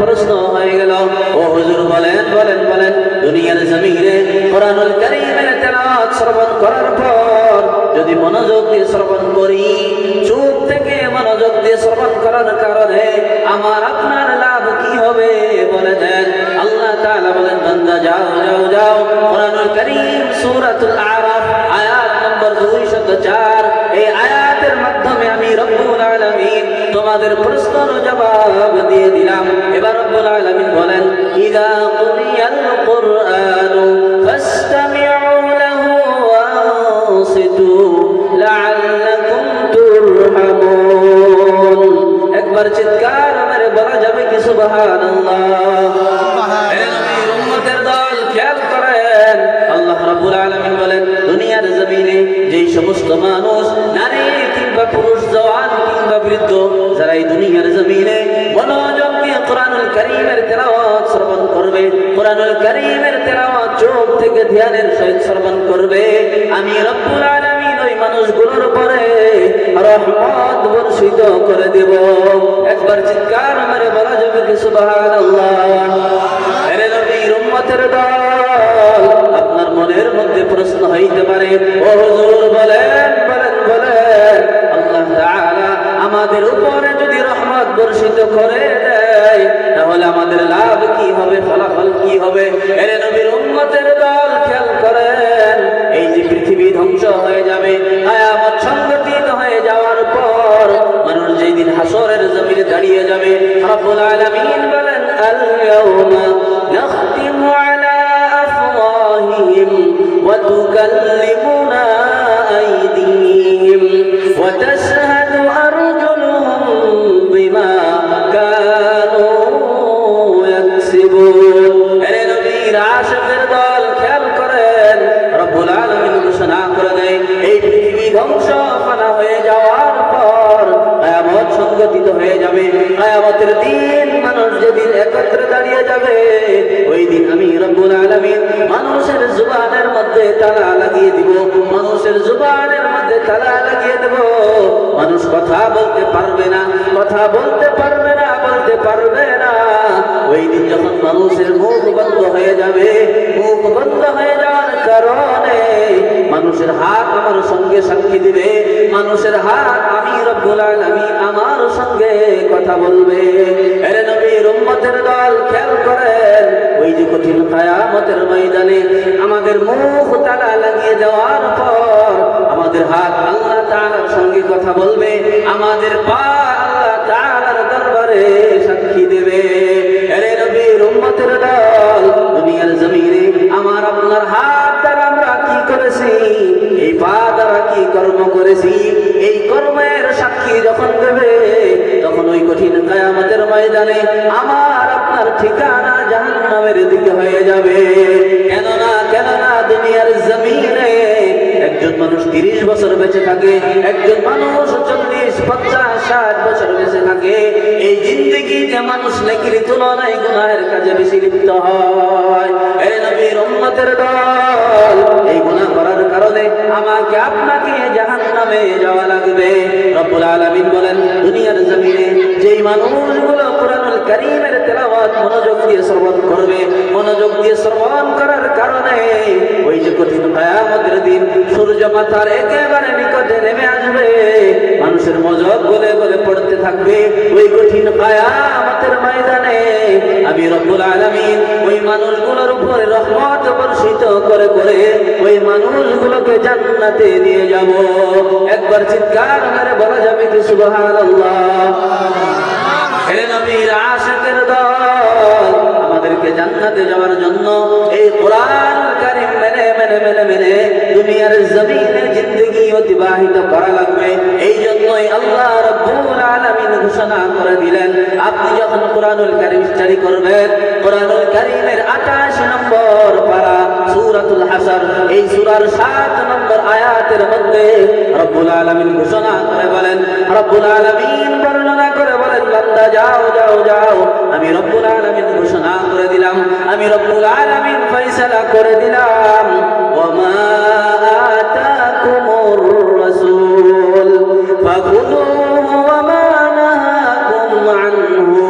প্রশ্ন হয়ে গেল, ও হুজুর বলেন বলেন বলেন, দুনিয়ার জমিনে কোরআনুল কারীমের তেলাওয়াত শ্রবণ করার পর যদি মনোযোগ দিয়ে শ্রবণ করি, চুপ থেকে মনোযোগ দিয়ে শ্রবণ করার কারণে আমার আপনার লাভ কি হবে বলে দেন। আল্লাহ তাআলা বলেন, বান্দা যাও যাও যাও, কোরআনুল কারীম সূরাতুল আরাফ আয়াত নম্বর 204, এই আয়াতের মাধ্যমে আমি রব্বুল আলামিন তোমাদের প্রশ্নের জবাব দিয়ে দিলাম। এবার রব্বুল আলামিন বলেন, ইযা কুরিয়াল কুরআনু ফাসতামিউ লাহু ওয়া আনসিতু লাআল্লাকুম তুরহামুন। একবার চিৎকার মেরে বলা যাবে কি সুবহানাল্লাহ? সুবহানাল্লাহ। উম্মতের দল খেয়াল করেন, আল্লাহ রাব্বুল আলামিন বলেন, দুনিয়ার জমিনে যেই সমস্ত মানুষ, নারী কিংবা পুরুষ, জওয়ান কিংবা বৃদ্ধ, যারা এই দুনিয়ার জমিনে মনোযোগ দিয়ে কোরআনুল কারীমের তেলাওয়াত শ্রবণ করবে, কোরআনুল কারীমের তেলাওয়াত চোখ থেকে ধ্যানের সহিত শ্রবণ করবে, আমি রব্বুল আলামিন ওই মানুষগুলোর উপরে রহমত বর্ষিত করে দেব। একবার চিৎকার মেরে বলা যাবে কি সুবহানাল্লাহ? আরে নবীর উম্মতের দল, আপনার মনের মধ্যে প্রশ্ন হইতে পারে, ও হুজুর বলেন বলেন বলেন, আল্লাহ তাআলা আমাদের উপরে যদি রহমত বর্ষিত করে দেয় তাহলে আমাদের লাভ কি হবে, ফলাফল কি হবে? আরে নবীর উম্মতের দল খেয়াল করেন, এই যে পৃথিবী ধ্বংস হয়ে যাবে, কিয়ামত সংঘটিত হয়ে যাওয়ার পর মানুষ যেই দিন হাসরের জমিনে দাঁড়িয়ে যাবে, রব্বুল আলামিন বলেন, আল ইয়াউমা নাখতিমু আলা আফওয়াহিহিম ওয়া তুকাল্লিমুনা আইদিহিম ওয়া তাশহাদু আরজুলুহুম বিমা কানু ইয়াকসিবুন। আরে নবীর আশিকের দল খেয়াল করেন, রব্বুল আলামিন ঘোষণা করে দেয়, এই পৃথিবী ধ্বংস ফানা হয়ে যাওয়ার পর কিয়ামত সংঘটিত হয়ে যাবে। কিয়ামতের দিন মানুষ যেদিন একত্রে দাঁড়িয়ে যাবে, ওই দিন আমি রব্বুল আলামিন মানুষের জুবানের মধ্যে তালা লাগিয়ে দিব, মানুষের জুবানের মধ্যে তালা লাগিয়ে দেব। মানুষ কথা বলতে পারবে না, কথা বলতে পারবে না, বলতে পারবে না। ওই দিন যখন মানুষের মুখ বন্ধ হয়ে যাবে, মুখ বন্ধ হয়ে যাওয়ার কারণে মানুষের হাত আমার সঙ্গে সাক্ষী দিবে, মানুষের হাত আমি রব্বুল আলামিন আমার সঙ্গে কথা বলবে। আরে নবীর উম্মতের দল খেয়াল করেন, ওই যে কঠিন কিয়ামতের ময়দানে আমাদের মুখ তালা লাগিয়ে দেওয়ার পর আমাদের হাত আল্লাহ তাআলার সঙ্গে কথা বলবে, আমাদের পা আল্লাহ তাআলার দরবারে সাক্ষী দেবে। আরে নবীর উম্মতের দল, দুনিয়ার জমিনে আমার আপনার হাত দ্বারা আমরা কি করেছি, এই পা দ্বারা কি কর্ম করেছি, এই কর্মের সাক্ষী যখন দেবে, তখন ওই কঠিন কিয়ামতের ময়দানে আমার আপনার ঠিকানা জাহান্নামের দিকে হয়ে যাবে। কেননা দুনিয়ার জমিনে একজন মানুষ 30 বছর বেঁচে থাকে, একজন মানুষ 40, 50, 60 বছর বেঁচে থাকে। এই জিন্দেগিতে মানুষ নেকির তুলনায় গুনাহের কাজে বেশি লিপ্ত হয়। এই নবীর উম্মতের দল, এই গুনাহ করার কারণে আমাকে আপনাকে জাহান্নামে যাওয়া লাগবে। রব্বুল আলামিন বলেন, দুনিয়ার জমিনে যেই মানুষগুলো কোরআনুল কারীমের তেলাওয়াত মনোযোগ দিয়ে শ্রবণ করবে, মনোযোগ দিয়ে শ্রবণ করার কারণে ওই যে কঠিন কিয়ামতের দিন সূর্য মাথার একেবারে নিকটে নেমে আসবে, মানুষের মজক গলে গলে পড়তে থাকবে। ওই কঠিন কিয়ামতের ময়দানে আমি রব্বুল আলামিন ওই মানুষগুলোর উপরে রহমত বর্ষিত করে করে ওই মানুষগুলোকে জান্নাতে নিয়ে যাব। একবার চিৎকার করে বলা যাবে কি সুবহানাল্লাহ? হে নবীর আশিকের দল, আমাদেরকে জান্নাতে যাওয়ার জন্য এই কোরআন কারীম মেনে মেনে মেনে মেনে দুনিয়ার জমিনে জিন্দেগি অতিবাহিত করা লাগবে। এই জন্যই আল্লাহ রাব্বুল আলামিন ঘোষণা করে দিলেন, আপনি যখন কোরআনুল কারীম স্টাডি করবেন, কোরআনুল কারীমের 28 নম্বর পারা সূরাতুল হাসর, এই সূরার 7 নম্বর আয়াতের মধ্যে রব্বুল আলামিন ঘোষণা করে বলেন, রব্বুল আলামিন বর্ণনা করে বলেন, বান্দা যাও যাও যাও, আমি রব্বুল আলামিন ঘোষণা করে দিলাম, আমি রব্বুল আলামিন ফয়সালা করে দিলাম, ওয়ামা আতাকুমুর রাসূল ফাখুযুহু ওয়ামা নাহাকুম আনহু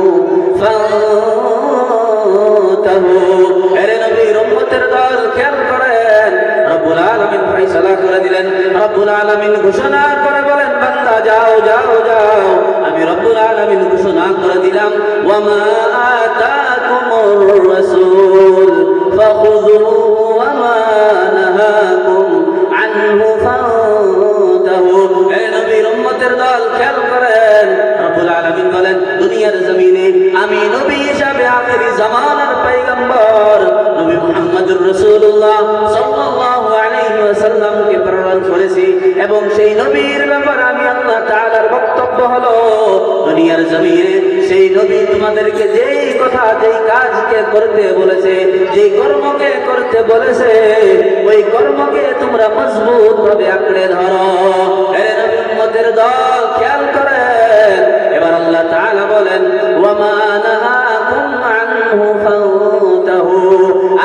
ফায়সালা করে দিলেন। রব্বুল আলামিন ঘোষণা করে বলেন, বান্দা যাও যাও যাও, আমি রব্বুল আলামিন ঘোষণা করে দিলাম, ওয়া মা আতাকুমুর রাসূল ফাখুযুহু ওয়া মা নাহাকুম আনহু ফান্তাহু। হে নবীর উম্মতের দল, খেয়াল করেন, রব্বুল আলামিন বলেন, দুনিয়ার জমিনে আমি নবী হিসাবে আখিরি জামানার পয়গম্বর নবী মুহাম্মদুর রাসূলুল্লাহ সাল্লাল্লাহু আলাইহি ওয়াসাল্লামকে প্রেরণ করেছি, এবং সেই নবীর ব্যাপারে আমি আল্লাহ তাআলার বক্তব্য হলো, দুনিয়ার জমিনে সেই নবী তোমাদেরকে যেই কথা যেই কাজকে করতে বলেছে, যেই কর্মকে করতে বলেছে, ওই কর্মকে তোমরা মজবুত ভাবে আঁকড়ে ধরো। হে নবী উম্মতের দল, খেয়াল করেন, এবার আল্লাহ তাআলা বলেন, ওয়া মা নাহাকুম আনহু ফান্তাহু।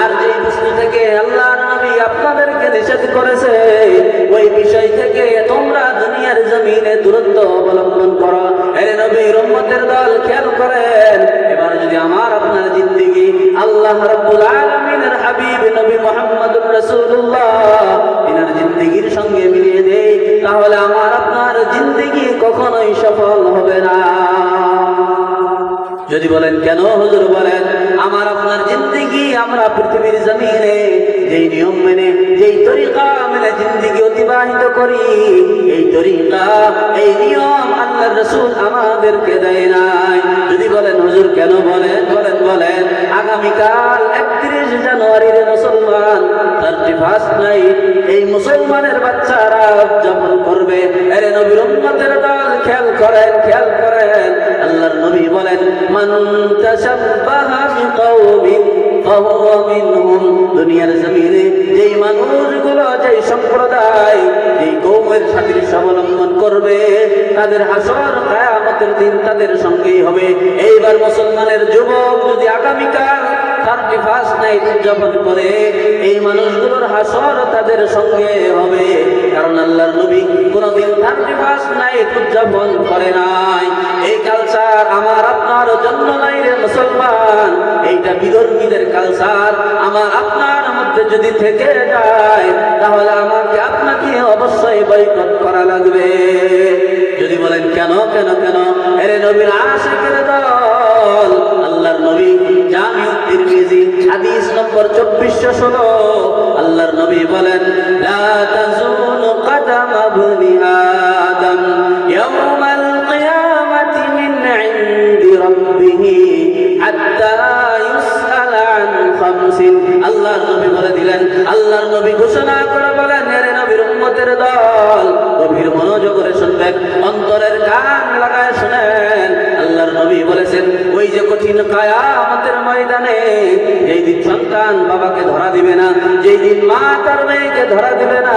আর যেই বস্তু থেকে আল্লাহর নবী আপনাদেরকে নিষেধ করেছে, ওই বিষয় থেকে তোমরা দুনিয়ার জমিনে দূরত্ব অবলম্বন করো। হে নবীর উম্মতের দল, খেয়াল করেন, এবার যদি আমার আপনার জিন্দেগি আল্লাহ রাব্বুল আলামিনের হাবিব নবী মুহাম্মদুর রাসূলুল্লাহ তিনার জিন্দেগির সঙ্গে মিলিয়ে দেই, তাহলে আমার আপনার জিন্দেগি কখনোই সফল হবে না। যদি বলেন কেন হুজুর, বলেন, আমার আপনার জিন্দেগি আমরা পৃথিবীর জমিনে যেই নিয়ম মেনে যেই তরিকা মেনে জিন্দেগি অতিবাহিত করি, এই তরিকা এই নিয়ম আল্লাহর রাসূল আমাদেরকে দেয় নাই। যদি বলেন হুজুর কেন, বলেন বলেন বলেন, আগামীকাল 31 জানুয়ারির মুসলমান 31st নাইট এই মুসলমানের বাচ্চারা উদযাপন করবে। আরে নবীর উম্মতের দল, খেয়াল করেন খেয়াল করেন, আল্লাহর নবী বলেন, মান তাশাব্বাহা বিকাওমিন ফাহুয়া মিনহুম। দুনিয়ার জমিনে যেই মানুষগুলো, যেই সম্প্রদায়, যেই কওমের সাদৃশ্য অবলম্বন করবে, তাদের হাসর কিয়ামতের দিন তাদের সঙ্গেই হবে। এইবার মুসলমানের যুবক যদি আগামীকাল 31st নাইট উদযাপন করে, এই মানুষগুলোর হাসর তাদের সঙ্গে হবে, কারণ আল্লাহর নবী কোনদিন 31st নাইট উদযাপন করে নাই। এই কালচার আমার আপনার জন্য নাই রে মুসলমান, এইটা বিধর্মীদের কালচার আমার আপনার মধ্যে যদি থেকে যায়, তাহলে আমাকে আপনাকে অবশ্যই বয়কট করা লাগবে। যদি বলেন কেন কেন কেন, এরে নবীর আশিকের দল, আল্লাহর নবী জামিউত তিরমিজি হাদিস নম্বর 2416, আল্লাহর নবী বলেন, লা তাজুলু কদম ইবনি আদম ইয়াউমাল কিয়ামাতি মিন ইনদি রাব্বিহি হাত্তা ইউসআল আন খামসিন। আল্লাহর নবী বলে দিলেন, আল্লাহর নবী ঘোষণা করে বলেন, হে নবীর উম্মতের দল, গভীর মনোযোগ করে শুনবেন, অন্তরের কান লাগায় শুনেন। আল্লাহর নবী বলেছেন, ওই যে কঠিন কিয়ামতের ময়দানে যেই দিন সন্তান বাবাকে ধরা দিবে না, যেই দিন মা তার মেয়েকে ধরা দিবে না,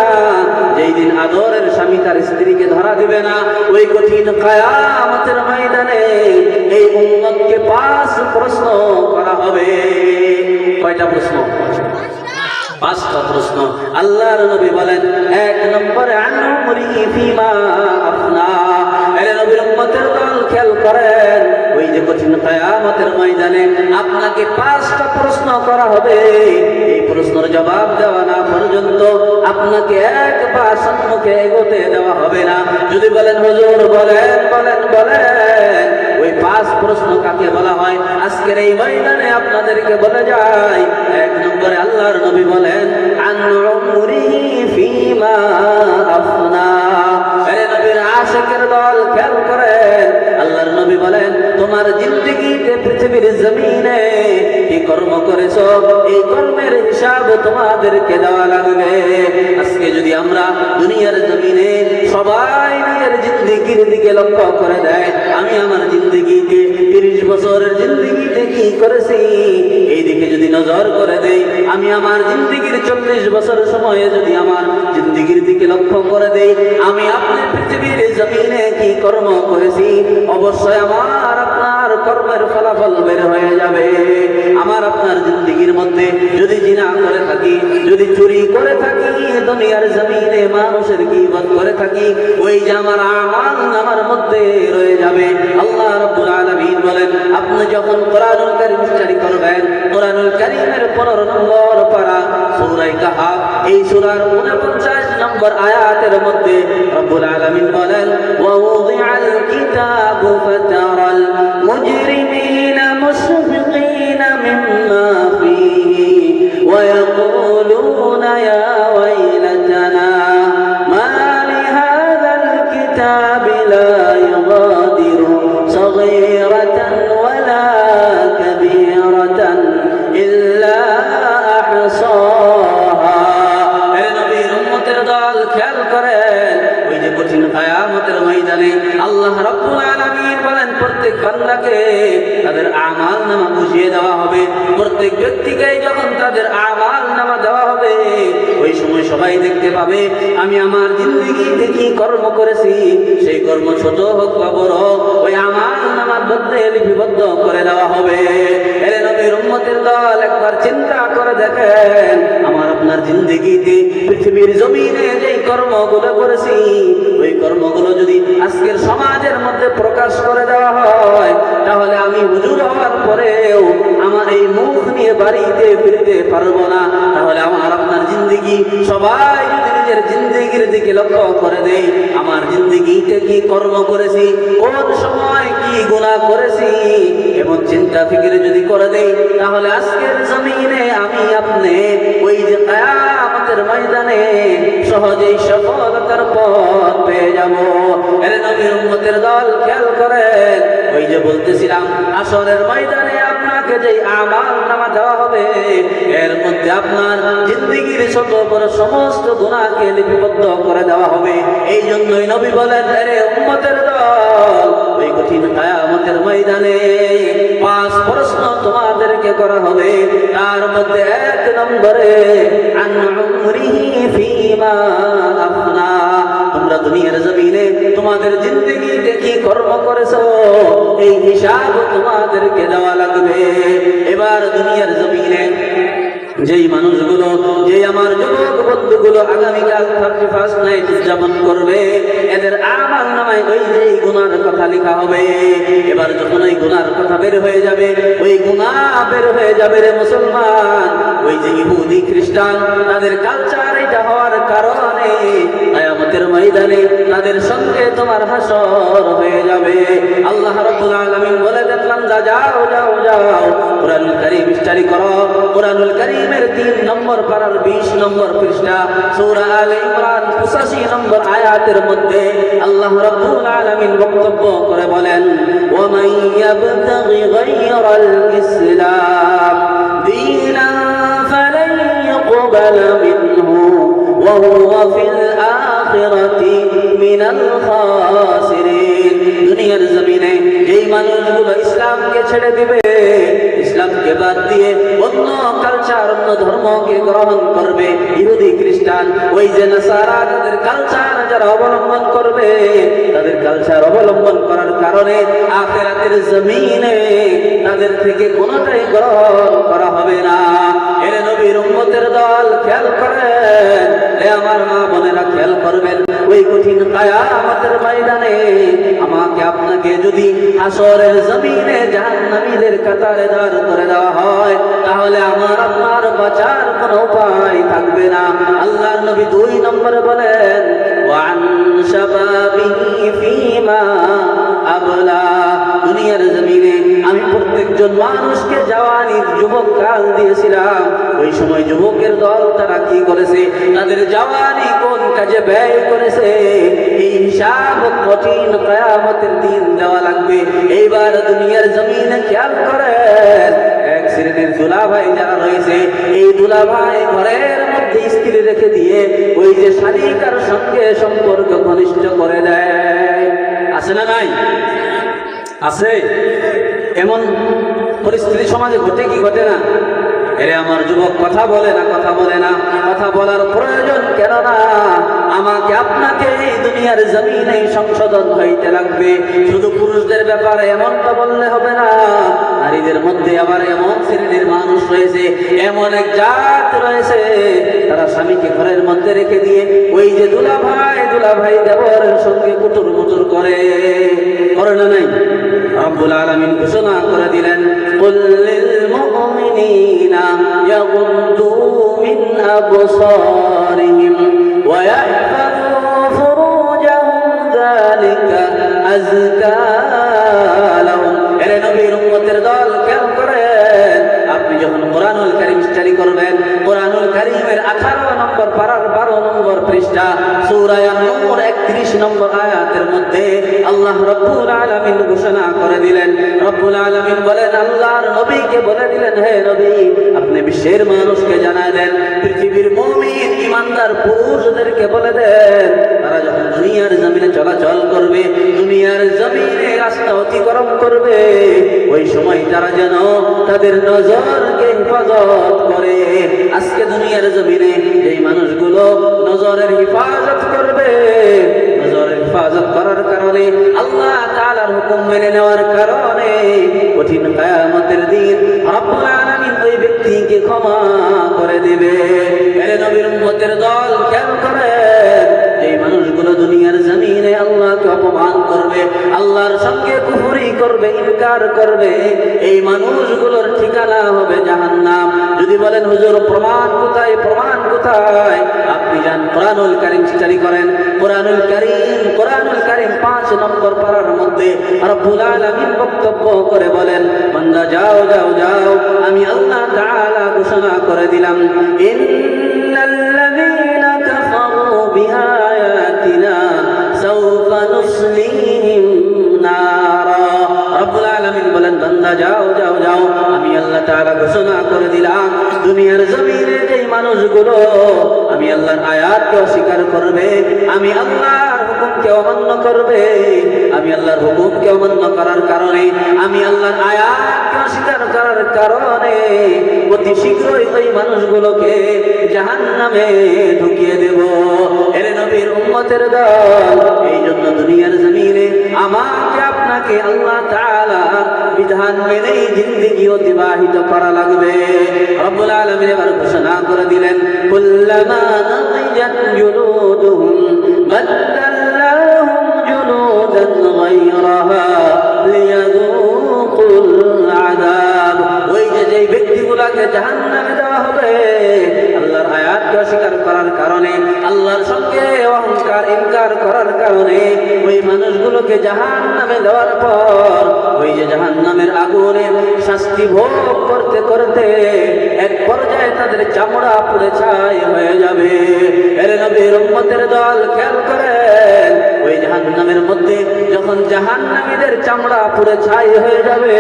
যেই দিন আদরের স্বামী তার স্ত্রীকে ধরা দিবে না, ওই কঠিন কিয়ামতের ময়দানে এই উম্মতকে 5 প্রশ্ন করা হবে। কয়টা প্রশ্ন? 5টা প্রশ্ন। আল্লাহর নবী বলেন, 1 নম্বরে আনউমরিহি ফিমা আফনা। এর নবীর উম্মতের দল, খেয়াল করেন, ওই যে কঠিন কিয়ামতের ময়দানে আপনাকে 5টা প্রশ্ন করা হবে। এই প্রশ্নের জবাব দেওয়া না পর্যন্ত আপনাকে এক পা সম্মুখে এগোতে দেওয়া হবে না। যদি বলেন হুজুর, বলেন বলেন বলেন, ওই 5 প্রশ্ন কাকে বলা হয়, আজকের এই ময়দানে আপনাদেরকে বলে যাই। 1 নম্বরে আল্লাহর নবী বলেন, আন উমরিহি ফিমা আফনা। আরে নবীর আশিকের দল, খেয়াল করেন, আল্লাহর নবী বলেন, তোমার জিন্দেগিতে পৃথিবীর জমিনে কি কর্ম করেছো, এই কর্মের হিসাব তোমাদেরকে দেওয়া লাগবে। আজকে যদি আমরা দুনিয়ার জমিনে সবাই নিজের জিন্দেগির দিকে লক্ষ্য করে দেয়, আমি আমার জিন্দেগিতে 30 বছরের জিন্দেগিতে কি করেছি, এই দিকে যদি নজর করে দেই, আমি আমার জিন্দেগির 40 বছর সময়ে যদি আমার জিন্দেগির দিকে লক্ষ্য করে দেই, আমি আপনি পৃথিবীর জমিনে কি কর্ম করেছি, অবশ্যই আমার আপনার কর্মের ফলাফল বের হয়ে যাবে। আমার আপনার জিন্দেগির মধ্যে যদি জিনা করে থাকি, যদি চুরি করে থাকি, দুনিয়ার জমিনে মানুষের গীবত করে থাকি, ওই যে আমার আমাল আমার মধ্যে রয়ে যাবে। আল্লাহ রাব্বুল আলামিন বলেন, আপনি যখন কোরআনুল কারীম উচ্চারণ করবেন, বলেন কোরআনুল কারীমের 15 নম্বর পারা সূরা কাহফ এই সূরার 49 নম্বর আয়াতের মধ্যে রব্বুল আলামিন বলেন ওয়া উযিআল কিতাবু ফাতারাল মুজরিমিনা মুশফিকিনা মিম্মা ফীহি ওয়া ইয়াকুলুনা ইয়া ওয়াইলাতানা মা লিহাযাল কিতাবি লা ইউগাদিরু সাগীরাতান ওয়ালা কাবীরাতান ইল্লা আহসাহা। হে নবীর উম্মতের দল খেয়াল করেন ওই যে কঠিন কিয়ামতের ময়দানে আল্লাহ রাব্বুল আলামিন বলেন প্রত্যেক বান্দাকে তাদের আমাল নামা বুঝিয়ে দেওয়া হবে। প্রত্যেক ব্যক্তিকে যখন তাদের আমাল নামা দেওয়া হবে ওই সময় সবাই দেখতে পাবে আমি আমার জিন্দেগিতে কি কর্ম করেছি, সেই কর্ম ছোট হোক বা বড় ওই আমাল নামার মধ্যে লিপিবদ্ধ করে দেওয়া হবে। এর নবীর উম্মতের দল একবার চিন্তা করে দেখেন আমার আপনার জিন্দেগিতে পৃথিবীর জমিনে যেই কর্মগুলো করেছি ওই কর্মগুলো যদি আজকের সমাজের মধ্যে প্রকাশ করে দেওয়া হয় তাহলে আমি হুজুর হওয়ার পরেও আমার এই মুখ নিয়ে বাড়িতে ফিরতে পারবো না। তাহলে আমার আপনার জিন্দেগি সবাই যদি নিজের জিন্দেগির দিকে লক্ষ্য করে দেয় আমার জিন্দেগিতে কি কর্ম করেছি, কোন সময় কি গুনাহ করেছি এমন চিন্তা ফিকির যদি করে দেয় তাহলে আজকের জমিনে আমি আপনি ওই যে কিয়ামতের ময়দানে সহজেই সফলতার পথ পেয়ে যাব। এর নবীর উম্মতের দল খেয়াল করেন ওই যে বলতেছিলাম আসরের ময়দানে আপনাকে যেই আমাল নামা দেওয়া হবে এর মধ্যে আপনার জিন্দেগির ছোট বড় সমস্ত গুনাহকে লিপিবদ্ধ করে দেওয়া হবে। এই জন্যই নবী বলেন আরে উম্মতের দল ওই কঠিন কিয়ামতের ময়দানে 5 প্রশ্ন তোমাদেরকে করা হবে। তার মধ্যে 1 নম্বরে আন উমরিহি ফীমা আফনা, তোমরা দুনিয়ার জমিনে তোমাদের জিন্দেগিতে কি কর্ম করেছো এই হিসাব তোমাদেরকে দেওয়া লাগবে। এবার দুনিয়ার জমিনে যেই মানুষগুলো যে আমার যুবক বন্ধুগুলো আগামীকাল 31 নাইট উদযাপন করবে এদের আমল নামায় ওই যে গুনার কথা লেখা হবে। এবার যখন ওই গুনার কথা বের হয়ে যাবে ওই গুনাহ বের হয়ে যাবে রে মুসলমান ওই যে ইহুদি খ্রিস্টান তাদের কালচার এটা হওয়ার কারণে কিয়ামতের ময়দানে তাদের সঙ্গে তোমার হাসর হয়ে যাবে। আল্লাহ রাব্বুল আলামিন বলে দেন বান্দা যাও যাও যাও কোরআনুল কারীম স্টাডি করো। কোরআনুল কারীমের 3 নম্বর পারার 20 নম্বর পৃষ্ঠা সূরা আলে ইমরান 85 নম্বর আয়াতের মধ্যে আল্লাহ রাব্বুল আলামিন বক্তব্য করে বলেন ওয়া মান ইয়াবতাগি গায়রাল ইসলাম দীনান ফালান ইউকবালা মিনহু ওয়া হুয়া ফিল আখিরাতি মিনাল খাসিরিন। দুনিয়ার জমিনে যেই মানুষগুলো ইসলামকে ছেড়ে দিবে ইসলামকে বাদ দিয়ে অন্য কালচার অন্য ধর্মকে গ্রহণ করবে ইহুদি খ্রিস্টান ওই যে নাসারা তাদের কালচার যারা অবলম্বন করবে তাদের কালচার অবলম্বন করার কারণে আখিরাতের জমিনে তাদের থেকে কোনোটাই গ্রহণ করা হবে না। এর নবীর উম্মতের দল খেয়াল করেন হে আমার মা বোনেরা খেয়াল করবেন ওই কঠিন কিয়ামতের ময়দানে আমাকে আপনাকে যদি হাসরের জমিনে জাহান্নামীদের কাতারে দাঁড় করে দেওয়া হয় তাহলে আমার আপনার বাঁচার কোনো উপায় থাকবে না। আল্লাহর নবী 2 নম্বরে বলেন ওয়ান শাবাবিহি ফীমা আবলা, দুনিয়ার জমিনে আমি প্রত্যেকজন মানুষকে জওয়ানির যুবক কাল দিয়েছিলাম ওই সময় যুবকের দল তারা কি করেছে তাদের জওয়ানি কোন কাজে ব্যয় করেছে এই হিসাব কঠিন কিয়ামতের দিন দেওয়া লাগবে। এইবার দুনিয়ার জমিনে খেয়াল করেন এক শ্রেণীর দুলাভাই যারা রয়েছে এই দুলাভাই ঘরের মধ্যে স্ত্রী রেখে দিয়ে ওই যে শালিকার সঙ্গে সম্পর্ক ঘনিষ্ঠ করে দেয়। আছে না নাই? আছে। এমন পরিস্থিতি সমাজে ঘটে কি ঘটে না? এরে আমার যুবক কথা বলে না, কথা বলে না, কথা বলার প্রয়োজন কেন না? আমাকে আপনাকে এই দুনিয়ার জমিনে সংশোধন হইতে লাগবে। শুধু পুরুষদের ব্যাপারে এমনটা বললে হবে না, নারীদের মধ্যে আবার এমন শ্রেণীর মানুষ রয়েছে, এমন এক জাত রয়েছে তারা স্বামীকে ঘরের মধ্যে রেখে দিয়ে ওই যে দুলাভাই দেবরের সঙ্গে কুটুর মুটুর করে না নাই? রব্বুল আলামিন ঘোষণা করে দিলেন কুল লিল মুমিনিনা أبصارهم ويحفظوا فروجهم ذلك أزكى لهم এরে নবীর উম্মতের দল খেয়াল করেন আপনি যখন কোরআনুল কারীম স্টাডি করবেন কোরআনুল কারীমের 18 নম্বর পারার 12 নম্বর পৃষ্ঠা সূরা আন-নূর 31 নম্বর আয়াতের মধ্যে আল্লাহ রাব্বুল আলামিন ঘোষণা করে দিলেন রব্বুল আলামিন বলেন আল্লাহর নবীকে বলে দিলেন হে নবী আপনি বিশ্বের মানুষকে জানায় দেন পৃথিবীর মুমিন ঈমানদার পুরুষদেরকে বলে দেন তারা যখন দুনিয়ার জমিনে চলাচল করবে দুনিয়ার জমিনে রাস্তা অতিক্রম করবে ওই সময় তারা যেন তাদের নজরকে হেফাজত করে আজকে দুনিয়ার জমিনে এই মানুষগুলো নজরের হেফাজত করবে নজরের হেফাজত করার কারণে আল্লাহ তাআলার হুকুম মেনে নেওয়ার কারণে কঠিন কিয়ামতের দিন রব্বুল আলামিন ওই ব্যক্তিকে ক্ষমা করে দিবে এরে নবীর উম্মতের দল খেয়াল করেন এই মানুষগুলো দুনিয়ার জমিনে আল্লাহকে অপমান করবে আল্লাহর সঙ্গে কুফরি করবে ইনকার করবে এই মানুষগুলোর ঠিকানা হবে জাহান্নাম যদি বলেন হুজুর প্রমাণ কোথায় আপনি যান কোরআনুল কারীম স্টাডি করেন কোরআনুল কারীম 5 নম্বর পারার মধ্যে রব্বুল আলামিন বক্তব্য করে বলেন বান্দা যাও আমি আল্লাহ তাআলা ঘোষণা করে দিলাম ইন্নাল্লাযীনা কাফারু বিআয়াতিনা সাওফা নুসলিহিম নারা রব্বুল আলামিন বলেন বান্দা যাও আমি আল্লাহ তাআলা ঘোষণা করে দিলাম দুনিয়ার জমিনে যে মানুষগুলো আমি আল্লাহর আয়াতকে অস্বীকার করবে আমি আল্লাহর হুকুমকে অমান্য করবে আমি আল্লাহর হুকুমকে অমান্য করার কারণে আমি আল্লাহর আয়াতকে অস্বীকার করার কারণে অতি শীঘ্রই ওই মানুষগুলোকে জাহান্নামে ঢুকিয়ে দেব এর নবীর উম্মতের দল এই জন্য দুনিয়ার জমিনে আমাকে আপনাকে আল্লাহ তাআলা বিধান মেনেই জিন্দেগি অতিবাহিত করা লাগবে রব্বুল আলামিন এবার ঘোষণা করে দিলেন কুল্লামা নাদিজাত জুলুদুহুম বাদদাল্লাহুম জুলুদান গায়রাহা লিয়াযুকুল আযাব ওই যে ব্যক্তিগুলোকে জাহান্নামে দেওয়া হবে আল্লাহর আয়াতকে অস্বীকার করার কারণে আল্লাহর সঙ্গে অহংকার ইনকার করার কারণে ওই মানুষগুলোকে জাহান্নামে দেওয়ার পর ওই যে জাহান্নামের আগুনে শাস্তি ভোগ করতে করতে এক পর্যায়ে তাদের চামড়া পুড়ে ছাই হয়ে যাবে এর নবীর উম্মতের দল খেয়াল করেন ওই জাহান্নামের মধ্যে যখন জাহান্নামীদের চামড়া পুড়ে ছাই হয়ে যাবে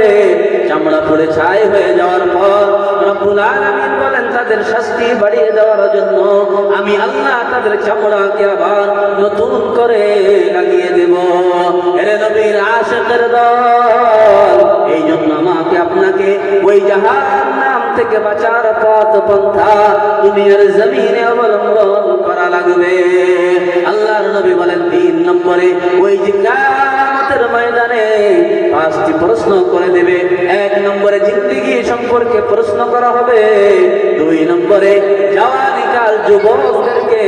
চামড়া পুড়ে ছাই হয়ে যাওয়ার পর রব্বুল আলামিন বলেন তাদের শাস্তি বাড়িয়ে দেওয়ার জন্য আমি আল্লাহ তাদের চামড়াকে আবার নতুন করে লাগিয়ে দেব এর নবীর আশিকের দল এই জন্য আমাকে আপনাকে ওই জাহান্নাম থেকে বাঁচার পথ পন্থা দুনিয়ার জমিনে অবলম্বন করা লাগবে আল্লাহর নবী বলেন 3 নম্বরে ওই যে কিয়ামতের ময়দানে 5টি প্রশ্ন করে দেবে 1 নম্বরে জিন্দেগি সম্পর্কে প্রশ্ন করা হবে 2 নম্বরে জওয়ানিকাল যুবকদেরকে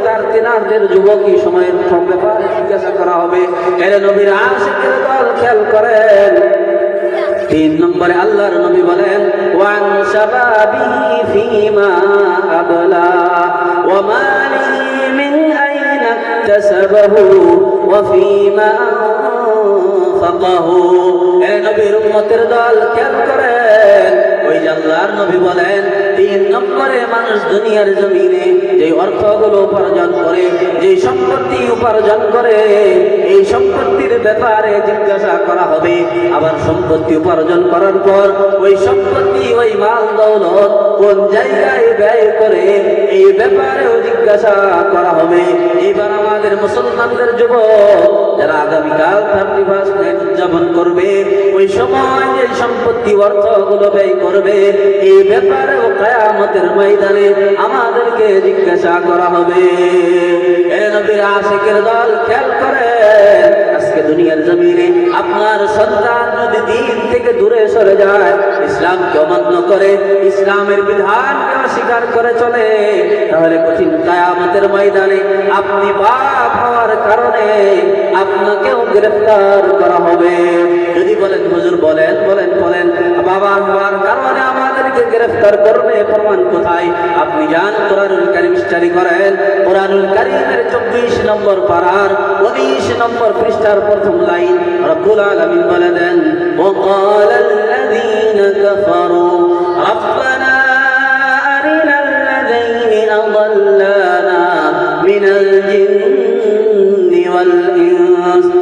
তার তিনাদের যুবকী সময়ের ব্যাপারে জিজ্ঞাসা করা হবে এর নবীর আশিকের দল খেয়াল করেন 3 নম্বরে আল্লাহর নবী বলেন ওয়ান শাবাবিহি ফীমা আবলা ওয়া মালিহি মিন আইনা ইকতাসাবাহু ওয়া ফীমা আনফাকাহু এ নবীর উম্মতের দল খেয়াল করেন ওই যে আল্লাহর নবী বলেন 3 নম্বরে মানুষ দুনিয়ার জমিনে যে অর্থগুলো উপার্জন করে যে সম্পত্তি উপার্জন করে এই সম্পত্তির ব্যাপারে জিজ্ঞাসা করা হবে আবার সম্পত্তি উপার্জন করার পর ওই সম্পত্তি ওই মাল দৌলত কোন জায়গায় ব্যয় করে এই ব্যাপারেও জিজ্ঞাসা করা হবে এবার আমাদের মুসলমানদের যুবক যারা আগামীকাল 31 নাইট উদযাপন করবে ওই সময় যে সম্পত্তি অর্থগুলো ব্যয় করবে এই ব্যাপারেও কিয়ামতের ময়দানে আমাদেরকে জিজ্ঞাসা করা হবে এ নবীর আশিকের দল খেয়াল করেন আজকে দুনিয়ার জমিনে আপনার সন্তান যদি দিন থেকে দূরে সরে যায় ইসলামকে অমান্য করে ইসলামের বিধানকে অস্বীকার করে চলে তাহলে কঠিন কিয়ামতের ময়দানে আপনি বাপ হওয়ার কারণে আপনাকেও গ্রেফতার করা হবে যদি বলেন হুজুর বলেন বাবা হওয়ার কারণে আমাদেরকে গ্রেফতার করবে প্রমাণ কোথায়? আপনি যান কোরআনুল কারীম স্টাডি করেন। কোরআনুল কারীমের 24 নম্বর পারার 19 নম্বর পৃষ্ঠার প্রথম লাইন রব্বুল আলামিন বলে দেন, ওয়াকালাল্লাযীনা কাফারু রাব্বানা